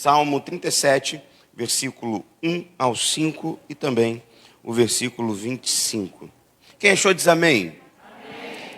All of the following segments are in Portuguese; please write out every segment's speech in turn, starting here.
Salmo 37, versículo 1 ao 5 e também o versículo 25. Quem achou diz amém?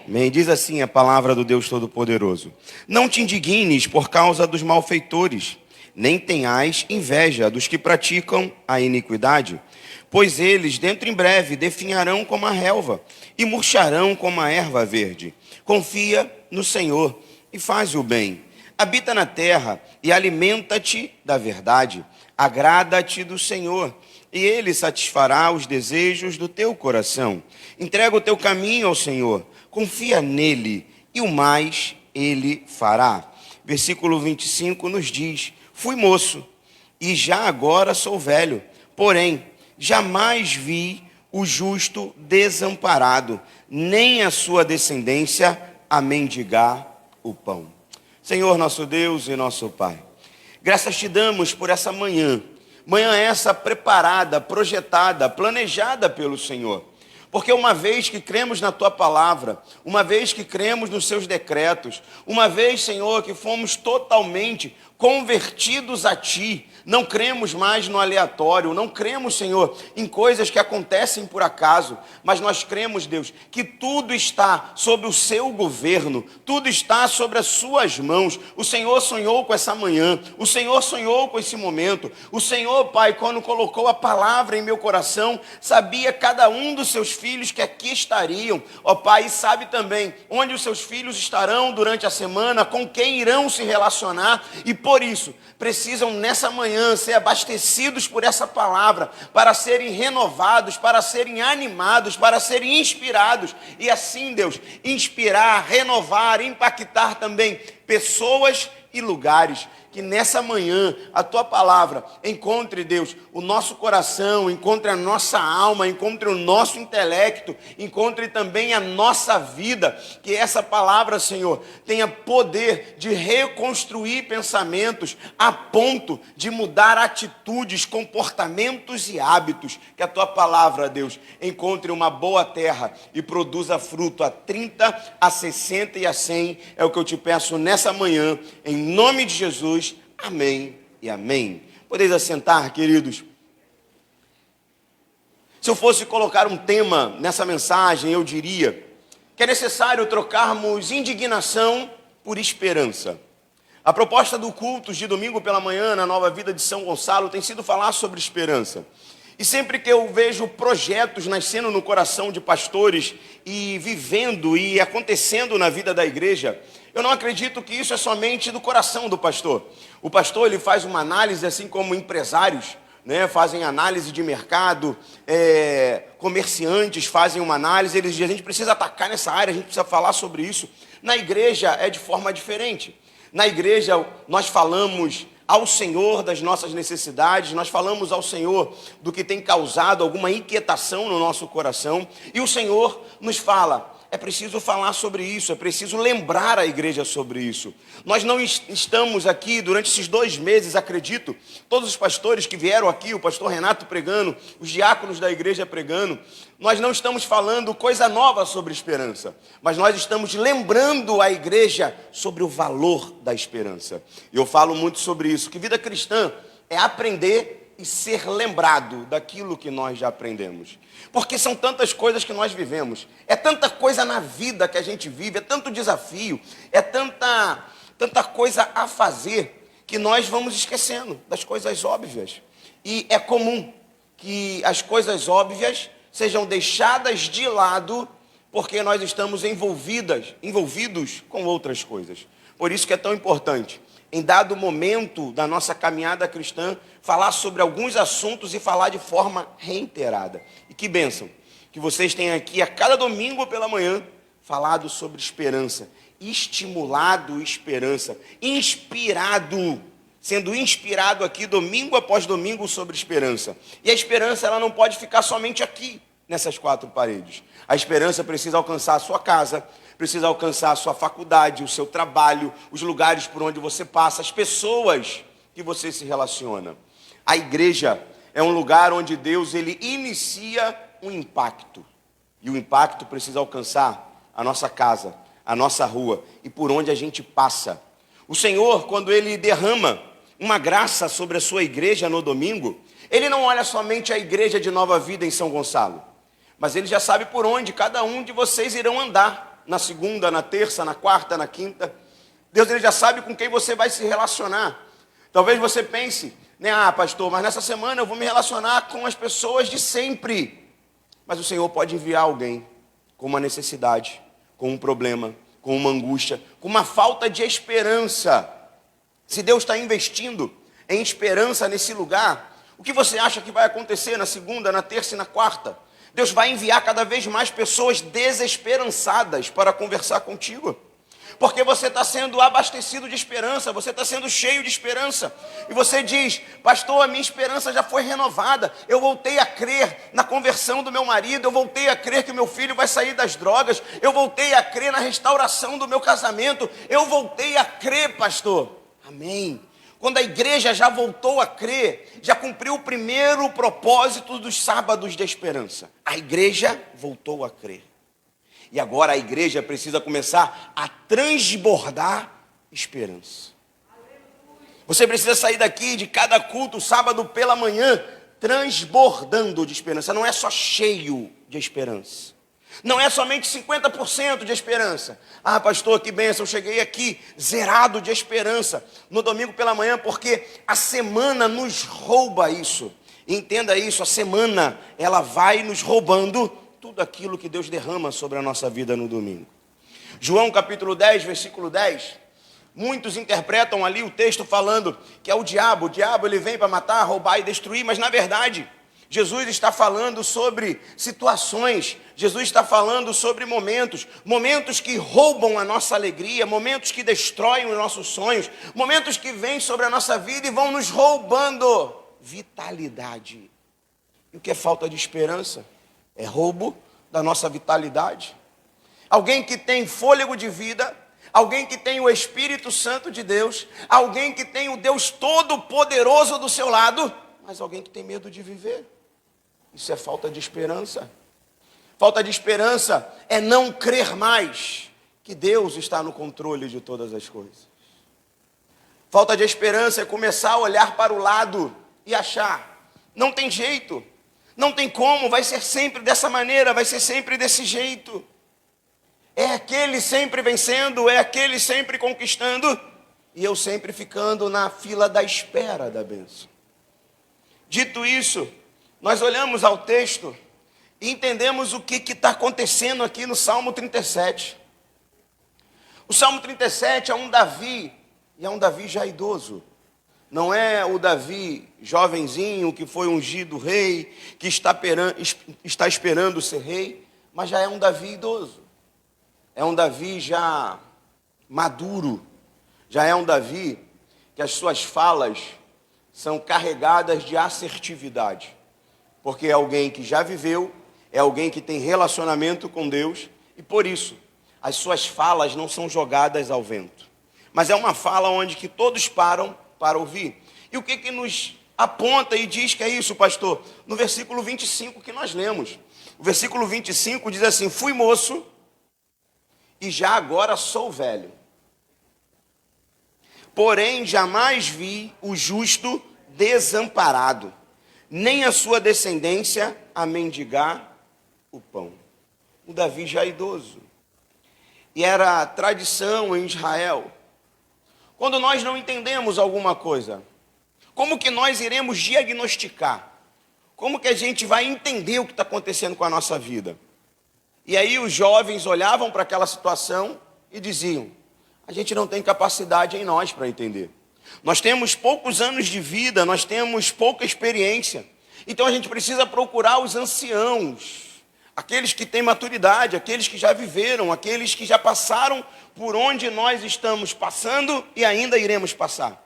Amém. Diz assim a palavra do Deus Todo-Poderoso: Não te indignes por causa dos malfeitores, nem tenhais inveja dos que praticam a iniquidade, pois eles dentro em breve definharão como a relva e murcharão como a erva verde. Confia no Senhor e faz o bem. Habita na terra e alimenta-te da verdade. Agrada-te do Senhor, e Ele satisfará os desejos do teu coração. Entrega o teu caminho ao Senhor, confia nele, e o mais Ele fará. Versículo 25 nos diz: Fui moço, e já agora sou velho, porém jamais vi o justo desamparado, nem a sua descendência a mendigar o pão. Senhor nosso Deus e nosso Pai, graças te damos por essa manhã essa preparada, projetada, planejada pelo Senhor. Porque uma vez que cremos na Tua palavra, uma vez que cremos nos Seus decretos, uma vez, Senhor, que fomos totalmente convertidos a Ti, não cremos mais no aleatório, não cremos, Senhor, em coisas que acontecem por acaso, mas nós cremos, Deus, que tudo está sob o Seu governo, tudo está sobre as Suas mãos. O Senhor sonhou com essa manhã, o Senhor sonhou com esse momento, o Senhor, Pai, quando colocou a palavra em meu coração, sabia cada um dos Seus filhos que aqui estariam, ó Pai, e sabe também onde os Seus filhos estarão durante a semana, com quem irão se relacionar, e por isso precisam nessa manhã ser abastecidos por essa palavra, para serem renovados, para serem animados, para serem inspirados, e assim, Deus, inspirar, renovar, impactar também pessoas e lugares. Que nessa manhã a Tua palavra encontre, Deus, o nosso coração, encontre a nossa alma, encontre o nosso intelecto, encontre também a nossa vida. Que essa palavra, Senhor, tenha poder de reconstruir pensamentos a ponto de mudar atitudes, comportamentos e hábitos. Que a Tua palavra, Deus, encontre uma boa terra e produza fruto a 30, a 60 e a 100. É o que eu te peço nessa manhã, em nome de Jesus. Amém e amém. Podeis assentar, queridos. Se eu fosse colocar um tema nessa mensagem, eu diria que é necessário trocarmos indignação por esperança. A proposta do culto de domingo pela manhã na Nova Vida de São Gonçalo tem sido falar sobre esperança. E sempre que eu vejo projetos nascendo no coração de pastores e vivendo e acontecendo na vida da igreja, eu não acredito que isso é somente do coração do pastor. O pastor, ele faz uma análise, assim como empresários, né, fazem análise de mercado, comerciantes fazem uma análise, eles dizem: a gente precisa atacar nessa área, a gente precisa falar sobre isso. Na igreja é de forma diferente. Na igreja nós falamos ao Senhor das nossas necessidades, nós falamos ao Senhor do que tem causado alguma inquietação no nosso coração, e o Senhor nos fala: é preciso falar sobre isso, é preciso lembrar a igreja sobre isso. Nós não estamos aqui durante esses 2 meses, acredito, todos os pastores que vieram aqui, o pastor Renato pregando, os diáconos da igreja pregando, nós não estamos falando coisa nova sobre esperança, mas nós estamos lembrando a igreja sobre o valor da esperança. E eu falo muito sobre isso, que vida cristã é aprender e ser lembrado daquilo que nós já aprendemos. Porque são tantas coisas que nós vivemos, é tanta coisa na vida que a gente vive, é tanto desafio, é tanta coisa a fazer, que nós vamos esquecendo das coisas óbvias. E é comum que as coisas óbvias sejam deixadas de lado, porque nós estamos envolvidos com outras coisas. Por isso que é tão importante, em dado momento da nossa caminhada cristã, falar sobre alguns assuntos e falar de forma reiterada. E que bênção que vocês têm aqui a cada domingo pela manhã falado sobre esperança, estimulado esperança, sendo inspirado aqui domingo após domingo sobre esperança. E a esperança, ela não pode ficar somente aqui, nessas 4 paredes. A esperança precisa alcançar a sua casa, precisa alcançar a sua faculdade, o seu trabalho, os lugares por onde você passa, as pessoas que você se relaciona. A igreja é um lugar onde Deus, ele inicia um impacto. E o impacto precisa alcançar a nossa casa, a nossa rua e por onde a gente passa. O Senhor, quando ele derrama uma graça sobre a sua igreja no domingo, ele não olha somente a igreja de Nova Vida em São Gonçalo, mas ele já sabe por onde cada um de vocês irão andar, na segunda, na terça, na quarta, na quinta. Deus, ele já sabe com quem você vai se relacionar. Talvez você pense, né, pastor, mas nessa semana eu vou me relacionar com as pessoas de sempre. Mas o Senhor pode enviar alguém com uma necessidade, com um problema, com uma angústia, com uma falta de esperança. Se Deus está investindo em esperança nesse lugar, o que você acha que vai acontecer na segunda, na terça e na quarta? Deus vai enviar cada vez mais pessoas desesperançadas para conversar contigo. Porque você está sendo abastecido de esperança, você está sendo cheio de esperança. E você diz, pastor, a minha esperança já foi renovada. Eu voltei a crer na conversão do meu marido, eu voltei a crer que meu filho vai sair das drogas, eu voltei a crer na restauração do meu casamento, eu voltei a crer, pastor. Amém. Quando a igreja já voltou a crer, já cumpriu o primeiro propósito dos sábados de esperança. A igreja voltou a crer. E agora a igreja precisa começar a transbordar esperança. Você precisa sair daqui de cada culto, sábado pela manhã, transbordando de esperança. Não é só cheio de esperança. Não é somente 50% de esperança. Ah, pastor, que bênção, eu cheguei aqui zerado de esperança no domingo pela manhã, porque a semana nos rouba isso. Entenda isso, a semana, ela vai nos roubando tudo aquilo que Deus derrama sobre a nossa vida no domingo. João capítulo 10, versículo 10. Muitos interpretam ali o texto falando que é o diabo ele vem para matar, roubar e destruir, mas na verdade, Jesus está falando sobre situações, Jesus está falando sobre momentos que roubam a nossa alegria, momentos que destroem os nossos sonhos, momentos que vêm sobre a nossa vida e vão nos roubando vitalidade. E o que é falta de esperança? É roubo da nossa vitalidade. Alguém que tem fôlego de vida, alguém que tem o Espírito Santo de Deus, alguém que tem o Deus Todo-Poderoso do seu lado, mas alguém que tem medo de viver. Isso é falta de esperança. Falta de esperança é não crer mais que Deus está no controle de todas as coisas. Falta de esperança é começar a olhar para o lado e achar, não tem jeito, não tem como, vai ser sempre dessa maneira, vai ser sempre desse jeito. É aquele sempre vencendo, é aquele sempre conquistando, e eu sempre ficando na fila da espera da bênção. Dito isso, nós olhamos ao texto e entendemos o que está acontecendo aqui no Salmo 37. O Salmo 37 é um Davi, e é um Davi já idoso. Não é o Davi jovenzinho que foi ungido rei, que está esperando ser rei, mas já é um Davi idoso. É um Davi já maduro. Já é um Davi que as suas falas são carregadas de assertividade. Porque é alguém que já viveu, é alguém que tem relacionamento com Deus, e por isso, as suas falas não são jogadas ao vento. Mas é uma fala onde que todos param para ouvir. E o que nos aponta e diz que é isso, pastor? No versículo 25 que nós lemos. O versículo 25 diz assim, fui moço e já agora sou velho. Porém, jamais vi o justo desamparado, nem a sua descendência a mendigar o pão. O Davi já é idoso. E era tradição em Israel. Quando nós não entendemos alguma coisa, como que nós iremos diagnosticar? Como que a gente vai entender o que está acontecendo com a nossa vida? E aí os jovens olhavam para aquela situação e diziam, a gente não tem capacidade em nós para entender. Nós temos poucos anos de vida, nós temos pouca experiência. Então a gente precisa procurar os anciãos, aqueles que têm maturidade, aqueles que já viveram, aqueles que já passaram por onde nós estamos passando e ainda iremos passar.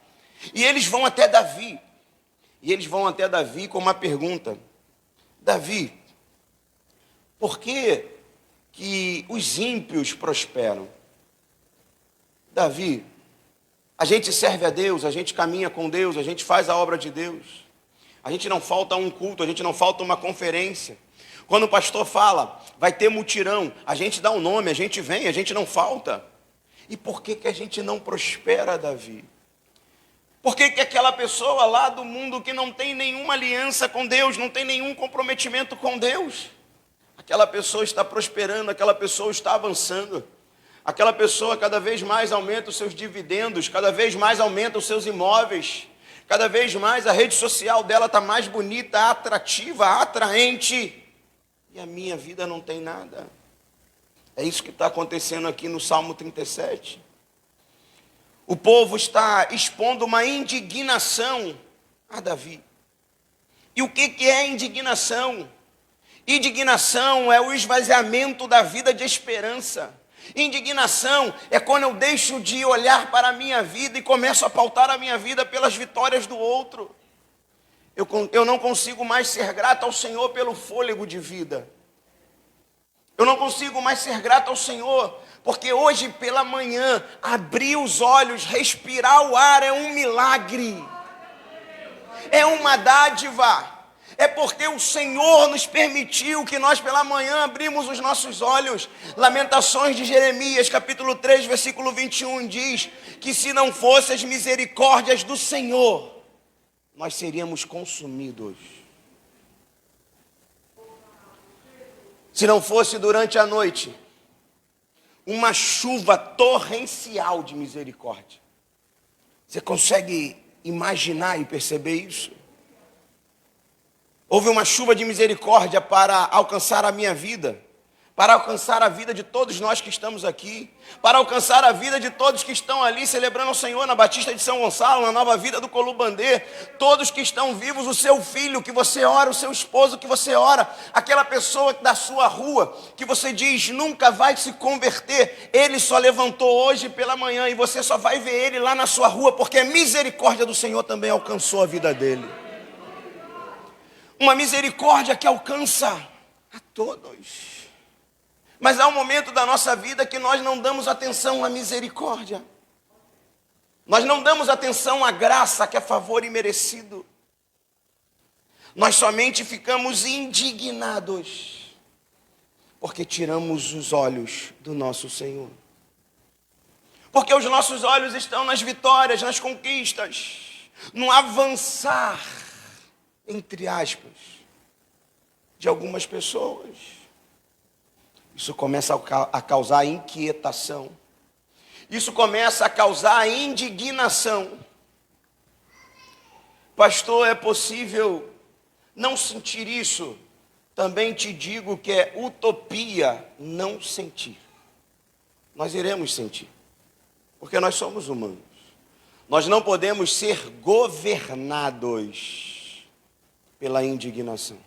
E eles vão até Davi. E eles vão até Davi com uma pergunta. Davi, por que os ímpios prosperam? Davi, a gente serve a Deus, a gente caminha com Deus, a gente faz a obra de Deus. A gente não falta um culto, a gente não falta uma conferência. Quando o pastor fala, vai ter mutirão, a gente dá um nome, a gente vem, a gente não falta. E por que a gente não prospera, Davi? Por que que aquela pessoa lá do mundo que não tem nenhuma aliança com Deus, não tem nenhum comprometimento com Deus, aquela pessoa está prosperando, aquela pessoa está avançando, aquela pessoa cada vez mais aumenta os seus dividendos, cada vez mais aumenta os seus imóveis, cada vez mais a rede social dela está mais bonita, atrativa, atraente, e a minha vida não tem nada? É isso que está acontecendo aqui no Salmo 37. O povo está expondo uma indignação a Davi. E o que é indignação? Indignação é o esvaziamento da vida de esperança. Indignação é quando eu deixo de olhar para a minha vida e começo a pautar a minha vida pelas vitórias do outro. Eu não consigo mais ser grato ao Senhor pelo fôlego de vida. Eu não consigo mais ser grato ao Senhor, porque hoje pela manhã, abrir os olhos, respirar o ar é um milagre. É uma dádiva. É porque o Senhor nos permitiu que nós pela manhã abrimos os nossos olhos. Lamentações de Jeremias, capítulo 3, versículo 21, diz que se não fossem as misericórdias do Senhor, nós seríamos consumidos. Se não fosse durante a noite uma chuva torrencial de misericórdia. Você consegue imaginar e perceber isso? Houve uma chuva de misericórdia para alcançar a minha vida, para alcançar a vida de todos nós que estamos aqui, para alcançar a vida de todos que estão ali celebrando o Senhor na Batista de São Gonçalo, na Nova Vida do Colubandê, todos que estão vivos, o seu filho que você ora, o seu esposo que você ora, aquela pessoa da sua rua que você diz nunca vai se converter, ele só levantou hoje pela manhã e você só vai ver ele lá na sua rua, porque a misericórdia do Senhor também alcançou a vida dele. Uma misericórdia que alcança a todos. Mas há um momento da nossa vida que nós não damos atenção à misericórdia. Nós não damos atenção à graça que é favor imerecido. Nós somente ficamos indignados porque tiramos os olhos do nosso Senhor. Porque os nossos olhos estão nas vitórias, nas conquistas, no avançar, entre aspas, de algumas pessoas. Isso começa a causar inquietação. Isso começa a causar indignação. Pastor, é possível não sentir isso? Também te digo que é utopia não sentir. Nós iremos sentir, porque nós somos humanos. Nós não podemos ser governados pela indignação.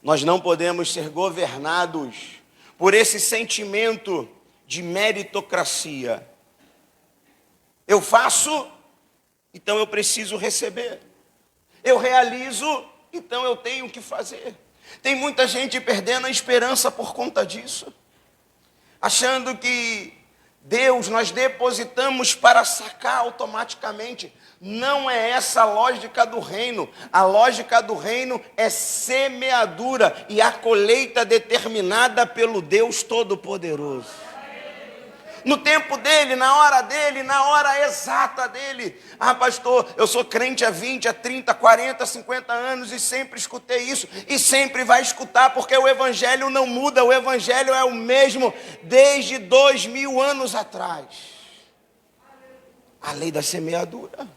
Nós não podemos ser governados por esse sentimento de meritocracia. Eu faço, então eu preciso receber. Eu realizo, então eu tenho que fazer. Tem muita gente perdendo a esperança por conta disso, achando que Deus nós depositamos para sacar automaticamente. Não é essa a lógica do reino. A lógica do reino é semeadura e a colheita determinada pelo Deus Todo-Poderoso. No tempo dele, na hora exata dele. Ah, pastor, eu sou crente há 20, há 30, 40, 50 anos e sempre escutei isso. E sempre vai escutar, porque o evangelho não muda. O evangelho é o mesmo desde 2000 anos atrás. A lei da semeadura.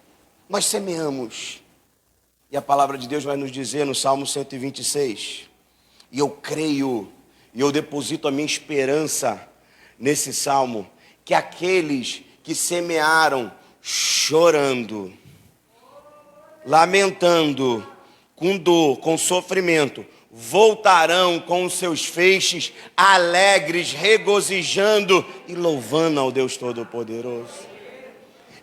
Nós semeamos. E a palavra de Deus vai nos dizer no Salmo 126. E eu creio, e eu deposito a minha esperança nesse salmo, que aqueles que semearam chorando, lamentando, com dor, com sofrimento, voltarão com os seus feixes alegres, regozijando e louvando ao Deus Todo-Poderoso.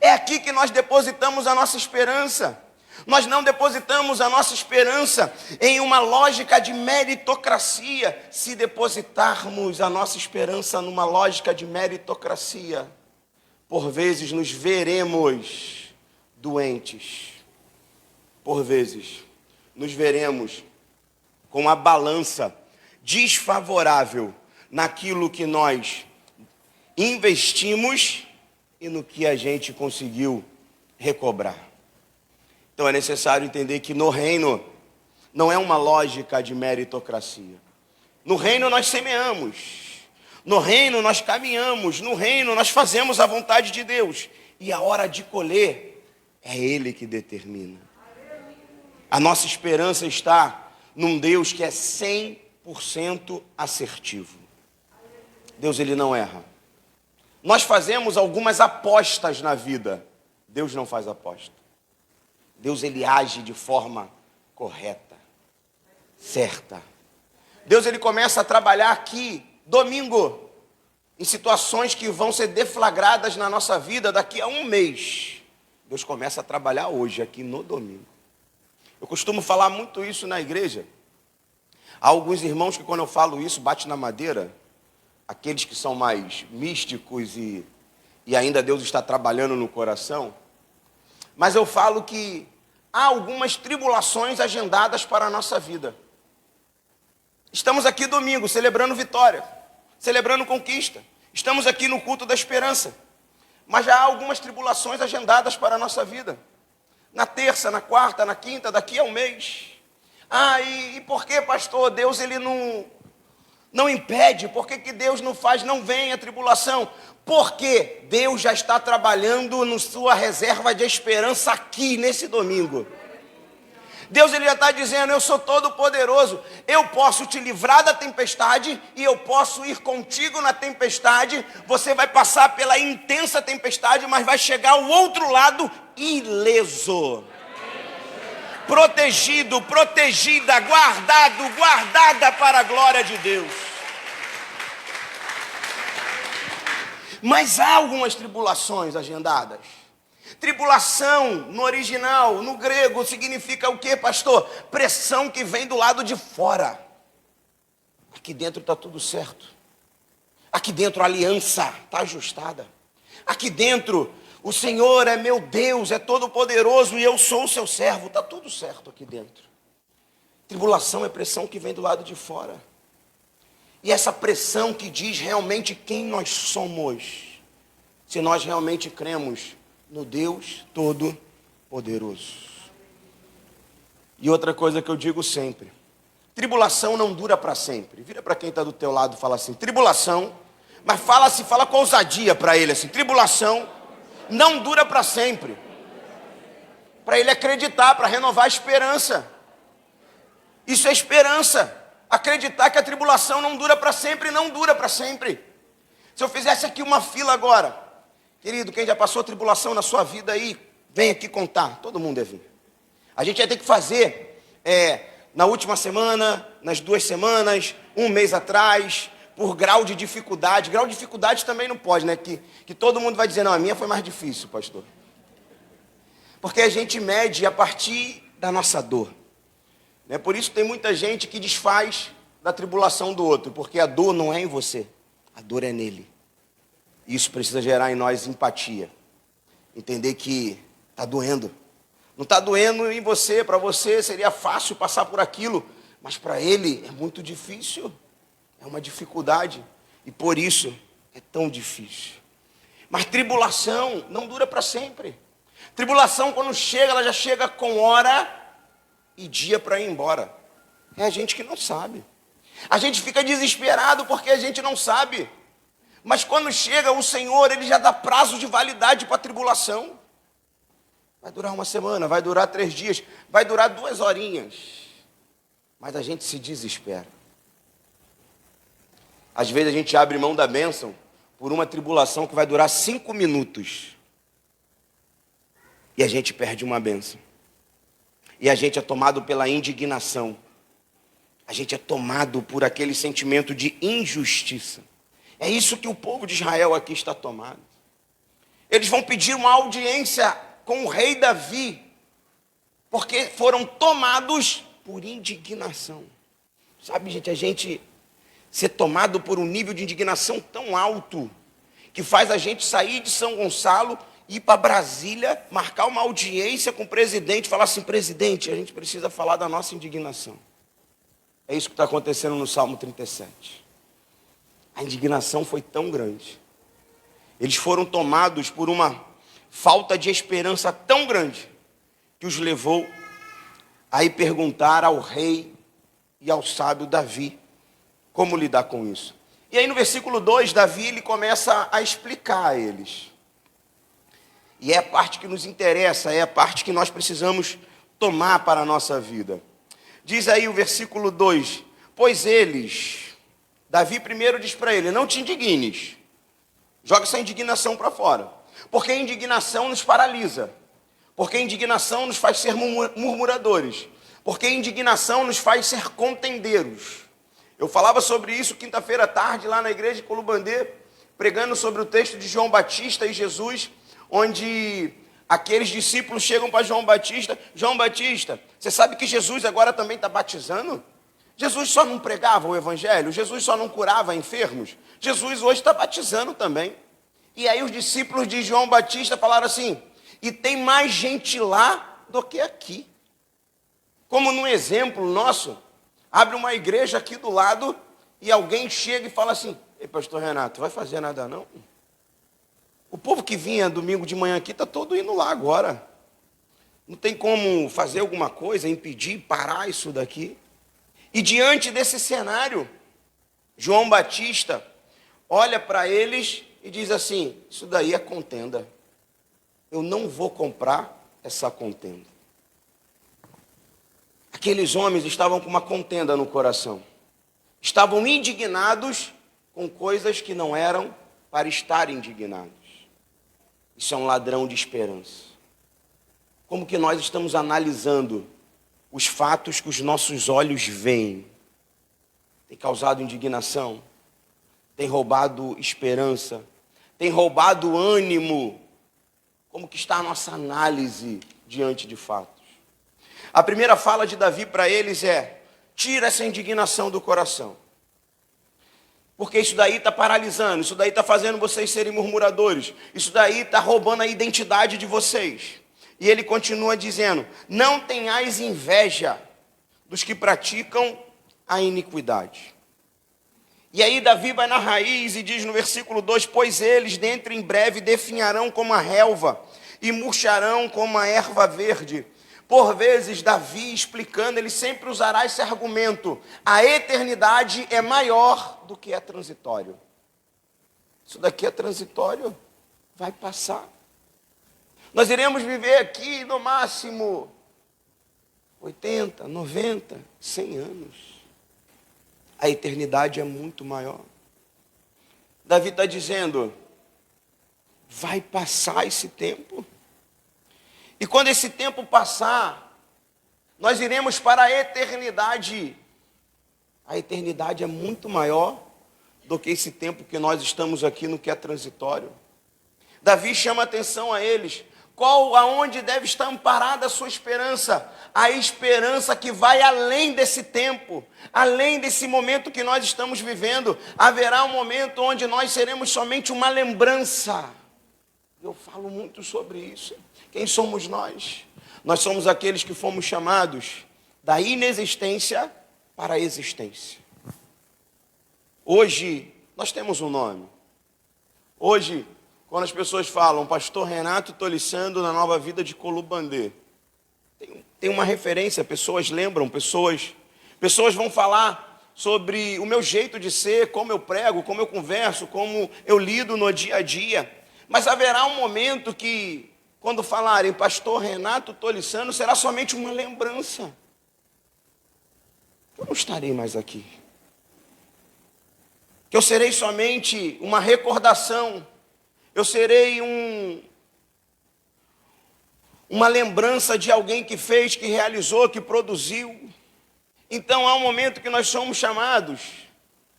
É aqui que nós depositamos a nossa esperança. Nós não depositamos a nossa esperança em uma lógica de meritocracia. Se depositarmos a nossa esperança numa lógica de meritocracia, por vezes nos veremos doentes. Por vezes nos veremos com a balança desfavorável naquilo que nós investimos e no que a gente conseguiu recobrar. Então é necessário entender que no reino não é uma lógica de meritocracia. No reino nós semeamos, no reino nós caminhamos, no reino nós fazemos a vontade de Deus. E a hora de colher é Ele que determina. A nossa esperança está num Deus que é 100% assertivo. Deus, Ele não erra. Nós fazemos algumas apostas na vida. Deus não faz aposta. Deus, Ele age de forma correta, certa. Deus, Ele começa a trabalhar aqui, domingo, em situações que vão ser deflagradas na nossa vida daqui a um mês. Deus começa a trabalhar hoje, aqui no domingo. Eu costumo falar muito isso na igreja. Há alguns irmãos que quando eu falo isso, bate na madeira. Aqueles que são mais místicos e ainda Deus está trabalhando no coração. Mas eu falo que há algumas tribulações agendadas para a nossa vida. Estamos aqui domingo, celebrando vitória, celebrando conquista. Estamos aqui no culto da esperança. Mas já há algumas tribulações agendadas para a nossa vida. Na terça, na quarta, na quinta, daqui a um mês. E por que, pastor? Deus, Ele não impede. Por que Deus não faz, não vem a tribulação? Porque Deus já está trabalhando na sua reserva de esperança aqui, nesse domingo. Deus, Ele já está dizendo, eu sou todo poderoso, eu posso te livrar da tempestade e eu posso ir contigo na tempestade. Você vai passar pela intensa tempestade, mas vai chegar ao outro lado ileso. Protegido, protegida, guardado, guardada para a glória de Deus. Mas há algumas tribulações agendadas. Tribulação, no original, no grego, significa o quê, pastor? Pressão que vem do lado de fora. Aqui dentro está tudo certo. Aqui dentro a aliança está ajustada. Aqui dentro o Senhor é meu Deus, é todo poderoso e eu sou o seu servo. Está tudo certo aqui dentro. Tribulação é pressão que vem do lado de fora. E essa pressão que diz realmente quem nós somos. Se nós realmente cremos no Deus Todo-Poderoso. E outra coisa que eu digo sempre. Tribulação não dura para sempre. Vira para quem está do teu lado e fala assim, tribulação. Mas fala com ousadia para ele assim, tribulação não dura para sempre. Para ele acreditar, para renovar a esperança. Isso é esperança. Acreditar que a tribulação não dura para sempre, não dura para sempre. Se eu fizesse aqui uma fila agora, querido, quem já passou tribulação na sua vida aí, vem aqui contar. Todo mundo deve vir. A gente vai ter que fazer na última semana, nas 2 semanas, um mês atrás, por grau de dificuldade. Grau de dificuldade também não pode, né? Que todo mundo vai dizer, não, a minha foi mais difícil, pastor. Porque a gente mede a partir da nossa dor. Né? Por isso tem muita gente que desfaz da tribulação do outro, porque a dor não é em você, a dor é nele. Isso precisa gerar em nós empatia. Entender que está doendo. Não está doendo em você, para você seria fácil passar por aquilo, mas para ele é muito difícil. É uma dificuldade. E por isso é tão difícil. Mas tribulação não dura para sempre. Tribulação quando chega, ela já chega com hora e dia para ir embora. É a gente que não sabe. A gente fica desesperado porque a gente não sabe. Mas quando chega o Senhor, Ele já dá prazo de validade para a tribulação. Vai durar 1 semana, vai durar 3 dias, vai durar 2 horinhas. Mas a gente se desespera. Às vezes a gente abre mão da bênção por uma tribulação que vai durar 5 minutos. E a gente perde uma bênção. E a gente é tomado pela indignação. A gente é tomado por aquele sentimento de injustiça. É isso que o povo de Israel aqui está tomado. Eles vão pedir uma audiência com o rei Davi, porque foram tomados por indignação. Sabe, gente, a gente ser tomado por um nível de indignação tão alto, que faz a gente sair de São Gonçalo, ir para Brasília, marcar uma audiência com o presidente, falar assim, presidente, a gente precisa falar da nossa indignação. É isso que está acontecendo no Salmo 37. A indignação foi tão grande. Eles foram tomados por uma falta de esperança tão grande que os levou a ir perguntar ao rei e ao sábio Davi como lidar com isso. E aí no versículo 2, Davi ele começa a explicar a eles. E é a parte que nos interessa, é a parte que nós precisamos tomar para a nossa vida. Diz aí o versículo 2, pois eles, Davi primeiro diz para ele, não te indignes, joga essa indignação para fora, porque a indignação nos paralisa, porque a indignação nos faz ser murmuradores, porque a indignação nos faz ser contendeiros. Eu falava sobre isso quinta-feira à tarde lá na igreja de Colubandê, pregando sobre o texto de João Batista e Jesus, onde aqueles discípulos chegam para João Batista, você sabe que Jesus agora também está batizando? Jesus só não pregava o evangelho, Jesus só não curava enfermos, Jesus hoje está batizando também. E aí os discípulos de João Batista falaram assim, e tem mais gente lá do que aqui. Como num exemplo nosso, abre uma igreja aqui do lado e alguém chega e fala assim, ei pastor Renato, vai fazer nada não? O povo que vinha domingo de manhã aqui está todo indo lá agora. Não tem como fazer alguma coisa, impedir, parar isso daqui. E diante desse cenário, João Batista olha para eles e diz assim, isso daí é contenda. Eu não vou comprar essa contenda. Aqueles homens estavam com uma contenda no coração. Estavam indignados com coisas que não eram para estar indignados. Isso é um ladrão de esperança. Como que nós estamos analisando os fatos que os nossos olhos veem? Tem causado indignação, tem roubado esperança, tem roubado ânimo. Como que está a nossa análise diante de fatos? A primeira fala de Davi para eles é, tira essa indignação do coração. Porque isso daí está paralisando, isso daí está fazendo vocês serem murmuradores, isso daí está roubando a identidade de vocês. E ele continua dizendo, não tenhais inveja dos que praticam a iniquidade. E aí Davi vai na raiz e diz no versículo 2, pois eles dentro em breve definharão como a relva e murcharão como a erva verde. Por vezes, Davi explicando, ele sempre usará esse argumento. A eternidade é maior do que é transitório. Isso daqui é transitório, vai passar. Nós iremos viver aqui no máximo 80, 90, 100 anos. A eternidade é muito maior. Davi está dizendo, vai passar esse tempo. E quando esse tempo passar, nós iremos para a eternidade. A eternidade é muito maior do que esse tempo que nós estamos aqui no que é transitório. Davi chama atenção a eles. Aonde deve estar amparada a sua esperança? A esperança que vai além desse tempo, além desse momento que nós estamos vivendo. Haverá um momento onde nós seremos somente uma lembrança. Eu falo muito sobre isso. Quem somos nós? Nós somos aqueles que fomos chamados da inexistência para a existência. Hoje, nós temos um nome. Hoje, quando as pessoas falam, pastor Renato Toliçando na Nova Vida de Colubandê, tem uma referência, pessoas lembram, pessoas vão falar sobre o meu jeito de ser, como eu prego, como eu converso, como eu lido no dia a dia. Mas haverá um momento que, quando falarem pastor Renato Toliçando, será somente uma lembrança. Eu não estarei mais aqui. Que eu serei somente uma recordação. Eu serei uma lembrança de alguém que fez, que realizou, que produziu. Então há um momento que nós somos chamados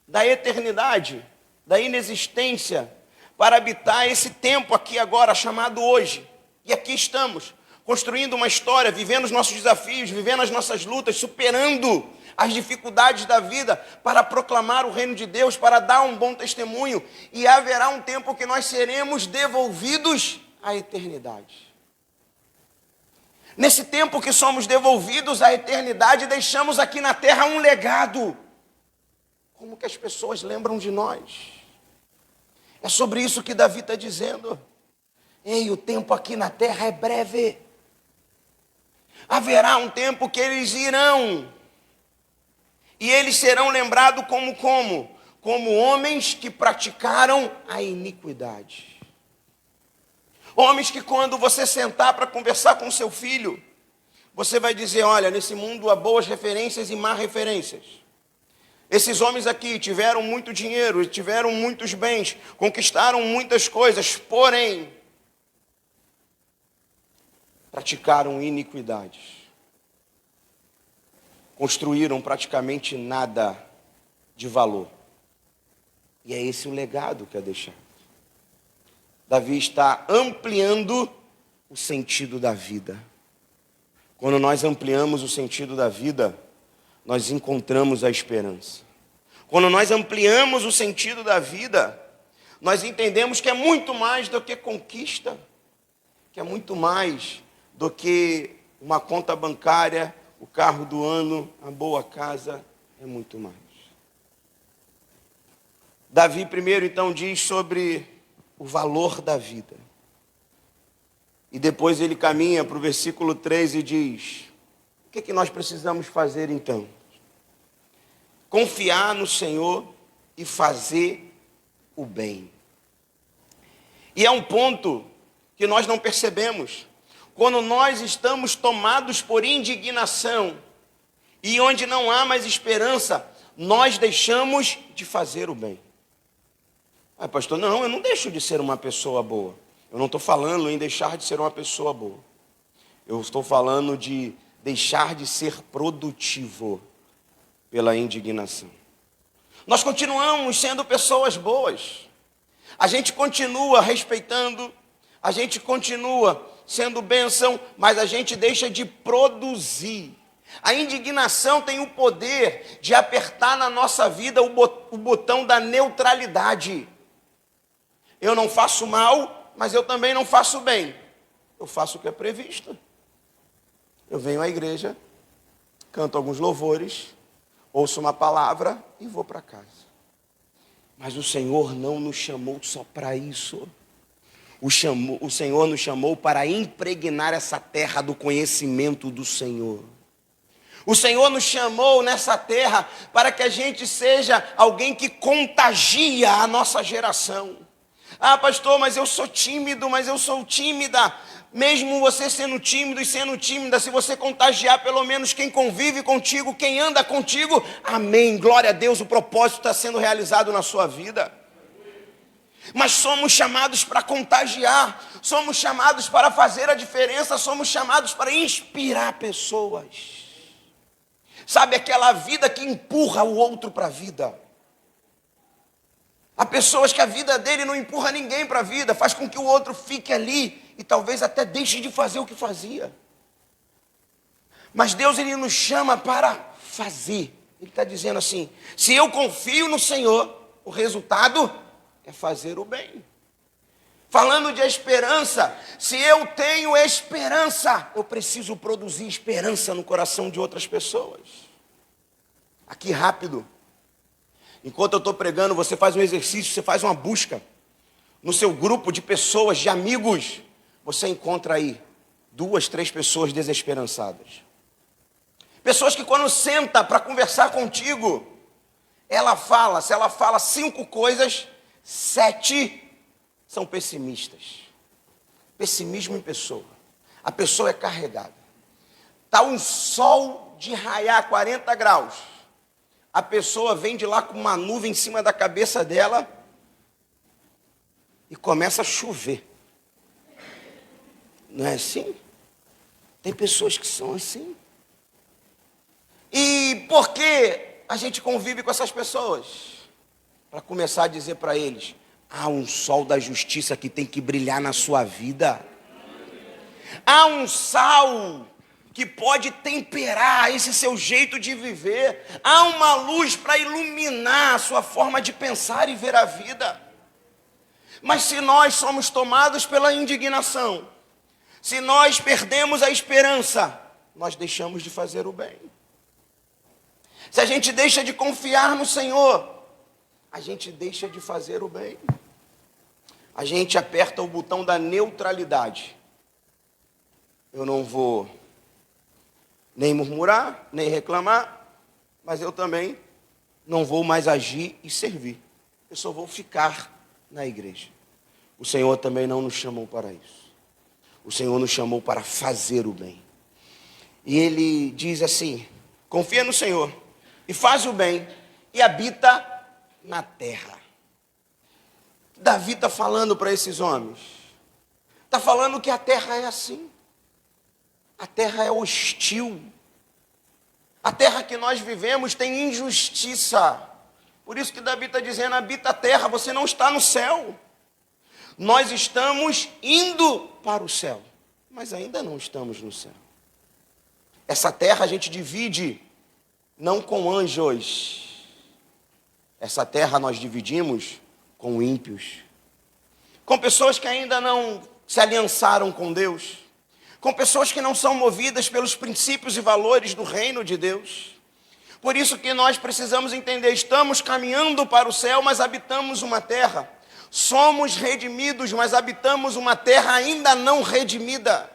da eternidade, da inexistência, para habitar esse tempo aqui agora, chamado hoje. E aqui estamos, construindo uma história, vivendo os nossos desafios, vivendo as nossas lutas, superando as dificuldades da vida para proclamar o reino de Deus, para dar um bom testemunho. E haverá um tempo que nós seremos devolvidos à eternidade. Nesse tempo que somos devolvidos à eternidade, deixamos aqui na terra um legado. Como que as pessoas lembram de nós? É sobre isso que Davi está dizendo. Ei, o tempo aqui na terra é breve. Haverá um tempo que eles irão. E eles serão lembrados como homens que praticaram a iniquidade. Homens que quando você sentar para conversar com seu filho, você vai dizer, olha, nesse mundo há boas referências e má referências. Esses homens aqui tiveram muito dinheiro, tiveram muitos bens, conquistaram muitas coisas, porém, praticaram iniquidades. Construíram praticamente nada de valor. E é esse o legado que é deixado. Davi está ampliando o sentido da vida. Quando nós ampliamos o sentido da vida, nós encontramos a esperança. Quando nós ampliamos o sentido da vida, nós entendemos que é muito mais do que conquista, que é muito mais do que uma conta bancária, o carro do ano, a boa casa, é muito mais. Davi primeiro então diz sobre o valor da vida. E depois ele caminha para o versículo 3 e diz, o que nós precisamos fazer então? Confiar no Senhor e fazer o bem. E é um ponto que nós não percebemos. Quando nós estamos tomados por indignação e onde não há mais esperança, nós deixamos de fazer o bem. Ah, pastor, não, eu não deixo de ser uma pessoa boa. Eu não estou falando em deixar de ser uma pessoa boa. Eu estou falando de deixar de ser produtivo pela indignação. Nós continuamos sendo pessoas boas. A gente continua respeitando, a gente continua sendo bênção, mas a gente deixa de produzir. A indignação tem o poder de apertar na nossa vida o botão da neutralidade. Eu não faço mal, mas eu também não faço bem. Eu faço o que é previsto. Eu venho à igreja, canto alguns louvores, ouço uma palavra e vou para casa. Mas o Senhor não nos chamou só para isso. O Senhor nos chamou para impregnar essa terra do conhecimento do Senhor. O Senhor nos chamou nessa terra para que a gente seja alguém que contagia a nossa geração. Ah, pastor, mas eu sou tímido, mas eu sou tímida. Mesmo você sendo tímido e sendo tímida, se você contagiar pelo menos quem convive contigo, quem anda contigo, amém, glória a Deus, o propósito está sendo realizado na sua vida. Mas somos chamados para contagiar, somos chamados para fazer a diferença, somos chamados para inspirar pessoas. Sabe aquela vida que empurra o outro para a vida? Há pessoas que a vida dele não empurra ninguém para a vida, faz com que o outro fique ali e talvez até deixe de fazer o que fazia. Mas Deus, Ele nos chama para fazer. Ele está dizendo assim, se eu confio no Senhor, o resultado é fazer o bem. Falando de esperança, se eu tenho esperança, eu preciso produzir esperança no coração de outras pessoas. Aqui rápido. Enquanto eu estou pregando, você faz um exercício, você faz uma busca. No seu grupo de pessoas, de amigos, você encontra aí 2, 3 pessoas desesperançadas. Pessoas que quando senta para conversar contigo, se ela fala 5 coisas, 7 são pessimistas. Pessimismo em pessoa. A pessoa é carregada. Está um sol de raiar 40 graus. A pessoa vem de lá com uma nuvem em cima da cabeça dela e começa a chover. Não é assim? Tem pessoas que são assim. E por que a gente convive com essas pessoas? Para começar a dizer para eles, há um sol da justiça que tem que brilhar na sua vida. Há um sal que pode temperar esse seu jeito de viver. Há uma luz para iluminar a sua forma de pensar e ver a vida. Mas se nós somos tomados pela indignação, se nós perdemos a esperança, nós deixamos de fazer o bem. Se a gente deixa de confiar no Senhor, a gente deixa de fazer o bem. a gente aperta o botão da neutralidade. Eu não vou nem murmurar, nem reclamar, mas eu também não vou mais agir e servir. Eu só vou ficar na igreja. O Senhor também não nos chamou para isso. O Senhor nos chamou para fazer o bem. E Ele diz assim: confia no Senhor e faz o bem e habita na terra. Davi está falando para esses homens. Está falando que a terra é assim. A terra é hostil. A terra que nós vivemos tem injustiça. Por isso que Davi está dizendo: habita a terra, você não está no céu. Nós estamos indo para o céu, mas ainda não estamos no céu. Essa terra a gente divide não com anjos. Essa terra nós dividimos com ímpios. Com pessoas que ainda não se aliançaram com Deus. Com pessoas que não são movidas pelos princípios e valores do reino de Deus. Por isso que nós precisamos entender, estamos caminhando para o céu, mas habitamos uma terra. Somos redimidos, mas habitamos uma terra ainda não redimida.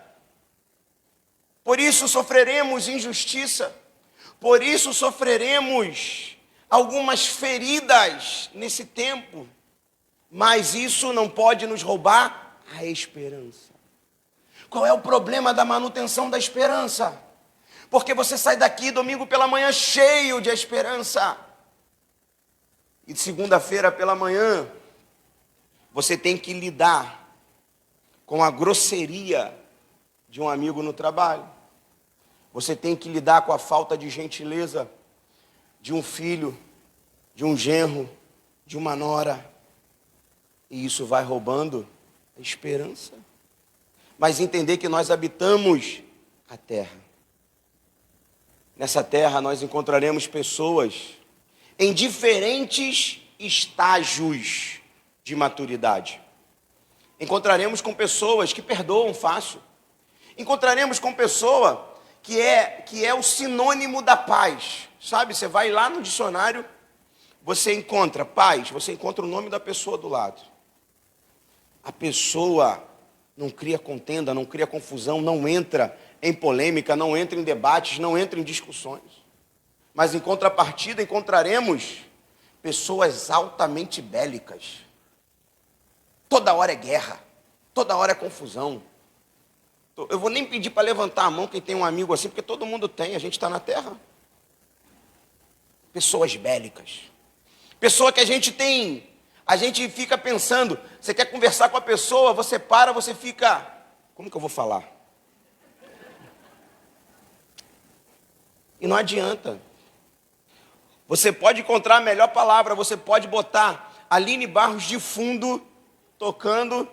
Por isso sofreremos injustiça. Por isso sofreremos algumas feridas nesse tempo. Mas isso não pode nos roubar a esperança. Qual é o problema da manutenção da esperança? Porque você sai daqui domingo pela manhã cheio de esperança. E segunda-feira pela manhã, você tem que lidar com a grosseria de um amigo no trabalho. Você tem que lidar com a falta de gentileza de um filho, de um genro, de uma nora. E isso vai roubando a esperança. Mas entender que nós habitamos a terra. Nessa terra nós encontraremos pessoas em diferentes estágios de maturidade. Encontraremos com pessoas que perdoam fácil. Encontraremos com pessoa que é o sinônimo da paz. Sabe, você vai lá no dicionário, você encontra paz, você encontra o nome da pessoa do lado. A pessoa não cria contenda, não cria confusão, não entra em polêmica, não entra em debates, não entra em discussões. Mas em contrapartida encontraremos pessoas altamente bélicas. Toda hora é guerra, toda hora é confusão. Eu vou nem pedir para levantar a mão quem tem um amigo assim, porque todo mundo tem, a gente está na terra. Pessoas bélicas. Pessoa que a gente fica pensando, você quer conversar com a pessoa, você para, você fica, como que eu vou falar? E não adianta. Você pode encontrar a melhor palavra, você pode botar Aline Barros de fundo, tocando,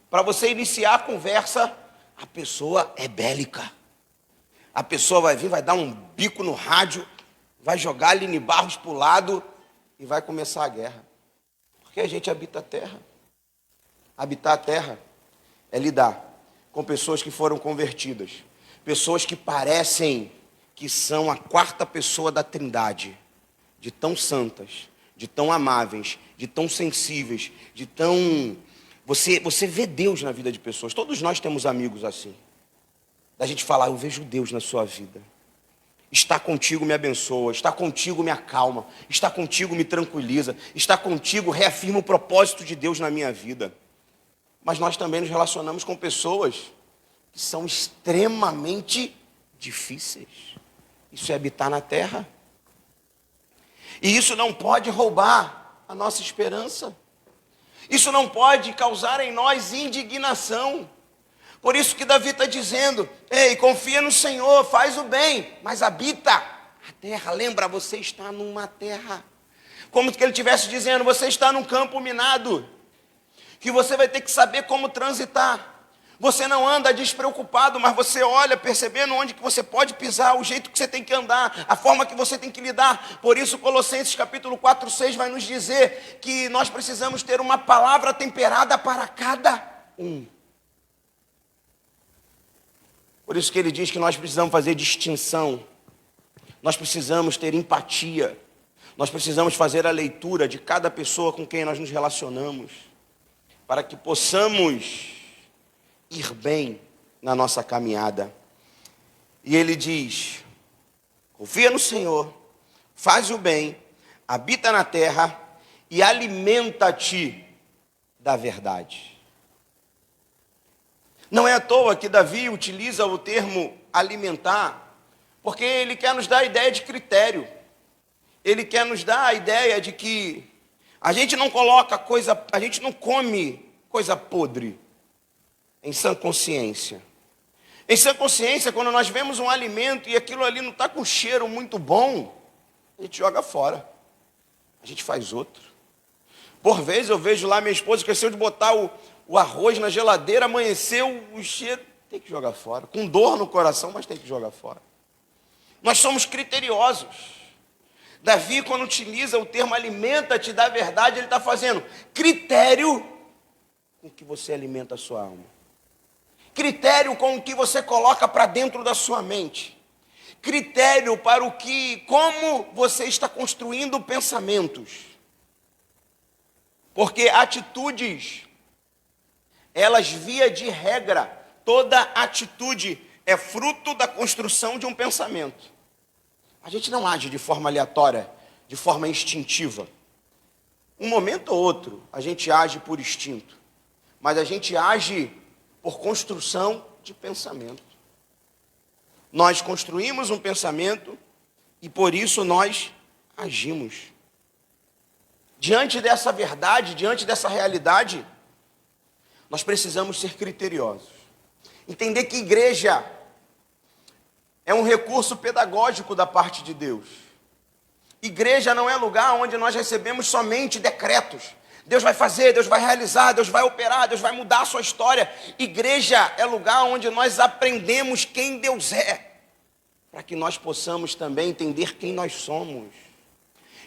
para você iniciar a conversa, a pessoa é bélica. A pessoa vai vir, vai dar um bico no rádio, vai jogar a Aline Barros para o lado e vai começar a guerra. Porque a gente habita a terra. Habitar a terra é lidar com pessoas que foram convertidas. Pessoas que parecem que são a quarta pessoa da Trindade. De tão santas, de tão amáveis, de tão sensíveis, de tão... Você vê Deus na vida de pessoas. Todos nós temos amigos assim. Da gente falar, eu vejo Deus na sua vida. Está contigo me abençoa, está contigo me acalma, está contigo me tranquiliza, está contigo reafirma o propósito de Deus na minha vida. Mas nós também nos relacionamos com pessoas que são extremamente difíceis. Isso é habitar na terra. E isso não pode roubar a nossa esperança. Isso não pode causar em nós indignação. Por isso que Davi está dizendo, ei, confia no Senhor, faz o bem, mas habita a terra. Lembra, você está numa terra. Como que ele estivesse dizendo, você está num campo minado, que você vai ter que saber como transitar. Você não anda despreocupado, mas você olha percebendo onde que você pode pisar, o jeito que você tem que andar, a forma que você tem que lidar. Por isso Colossenses capítulo 4:6 vai nos dizer que nós precisamos ter uma palavra temperada para cada um. Por isso que ele diz que nós precisamos fazer distinção. Nós precisamos ter empatia. Nós precisamos fazer a leitura de cada pessoa com quem nós nos relacionamos. para que possamos ir bem na nossa caminhada. E ele diz: confia no Senhor, faz o bem, habita na terra e alimenta-te da verdade. Não é à toa que Davi utiliza o termo alimentar, porque ele quer nos dar a ideia de critério. Ele quer nos dar a ideia de que a gente não a gente não come coisa podre em sã consciência. Em sã consciência, quando nós vemos um alimento e aquilo ali não está com cheiro muito bom, a gente joga fora. A gente faz outro. Por vezes eu vejo lá minha esposa esqueceu de botar o arroz na geladeira, amanheceu o cheiro, tem que jogar fora. Com dor no coração, mas tem que jogar fora. Nós somos criteriosos. Davi, quando utiliza o termo alimenta-te da verdade, ele está fazendo critério com que você alimenta a sua alma. Critério com o que você coloca para dentro da sua mente. Critério para como você está construindo pensamentos. Porque atitudes, elas via de regra, toda atitude é fruto da construção de um pensamento. A gente não age de forma aleatória, de forma instintiva. Um momento ou outro, a gente age por instinto. Mas a gente age por construção de pensamento. Nós construímos um pensamento e por isso nós agimos. Diante dessa verdade, diante dessa realidade, nós precisamos ser criteriosos. Entender que igreja é um recurso pedagógico da parte de Deus. Igreja não é lugar onde nós recebemos somente decretos. Deus vai fazer, Deus vai realizar, Deus vai operar, Deus vai mudar a sua história. Igreja é lugar onde nós aprendemos quem Deus é, para que nós possamos também entender quem nós somos.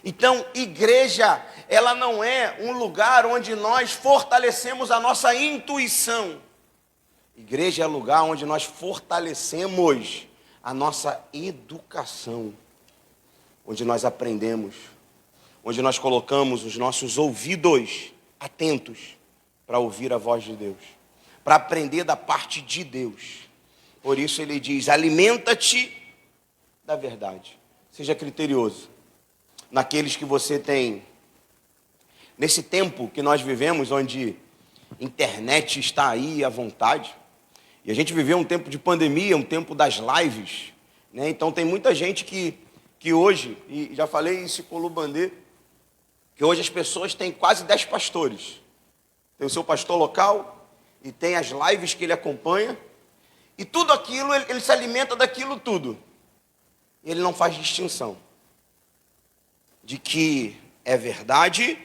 Então, igreja, ela não é um lugar onde nós fortalecemos a nossa intuição. Igreja é lugar onde nós fortalecemos a nossa educação, onde nós aprendemos, onde nós colocamos os nossos ouvidos atentos para ouvir a voz de Deus, para aprender da parte de Deus. Por isso ele diz: alimenta-te da verdade. Seja criterioso naqueles que você tem. Nesse tempo que nós vivemos, onde a internet está aí à vontade, e a gente viveu um tempo de pandemia, um tempo das lives, né? Então tem muita gente que hoje, e já falei isso com o Lubandê, que hoje as pessoas têm quase 10 pastores. Tem o seu pastor local, e tem as lives que ele acompanha, e tudo aquilo, ele se alimenta daquilo tudo. E ele não faz distinção de que é verdade